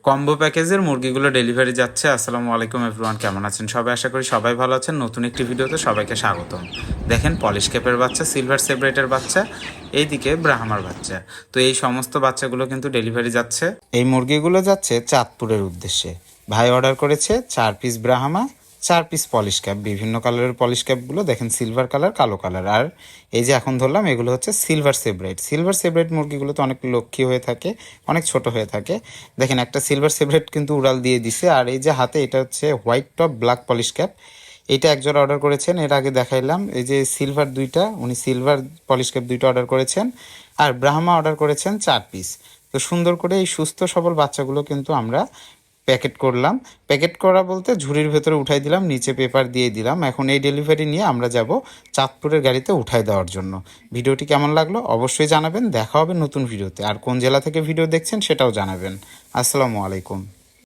Combo প্যাকেজের মুরগিগুলো delivery যাচ্ছে। আসসালামু আলাইকুম এভরিওয়ান, কেমন আছেন সবাই? আশা করি সবাই ভালো আছেন। নতুন একটি ভিডিওতে সবাইকে স্বাগতম। দেখেন, পলিশ ক্যাপের বাচ্চা, সিলভার সেপারেটের বাচ্চা, এইদিকে ব্রাহ্মার বাচ্চা। তো এই সমস্ত বাচ্চাগুলো কিন্তু ডেলিভারি যাচ্ছে। এই মুরগিগুলো যাচ্ছে চাঁদপুরের উদ্দেশ্যে। ভাই অর্ডার করেছে 4 piece Brahma, 4 piece polish cap. বিভিন্ন কালারের পলিশ ক্যাপগুলো দেখেন, সিলভার কালার, কালো কালার। আর এই যে এখন ধরলাম, এগুলো হচ্ছে সিলভার সেপারেট। সিলভার সেপারেট মুরগিগুলো তো অনেক লক্ষ্মী হয়ে থাকে, অনেক ছোট হয়ে থাকে। দেখেন, একটা সিলভার সেপারেট কিন্তু উড়াল দিয়ে দিছে। আর এই যে হাতে, এটা হচ্ছে white top black polish cap. এটা একজোড়া অর্ডার করেছেন, এর আগে দেখাইলাম। এই যে সিলভার দুইটা, উনি সিলভার পলিশ ক্যাপ দুইটা অর্ডার করেছেন। আর ব্রাহ্মা অর্ডার করেছেন 4 পিস। তো সুন্দর করে এই সুস্থ সবল বাচ্চাগুলো কিন্তু আমরা প্যাকেট করলাম। প্যাকেট করা বলতে ঝুড়ির ভেতরে উঠাই দিলাম, নিচে পেপার দিয়ে দিলাম। এখন এই ডেলিভারি নিয়ে আমরা যাব চাঁদপুরের গাড়িতে উঠাই দেওয়ার জন্য। ভিডিওটি কেমন লাগলো অবশ্যই জানাবেন। দেখা হবে নতুন ভিডিওতে। আর কোন জেলা থেকে ভিডিও দেখছেন সেটাও জানাবেন। আসসালামু আলাইকুম।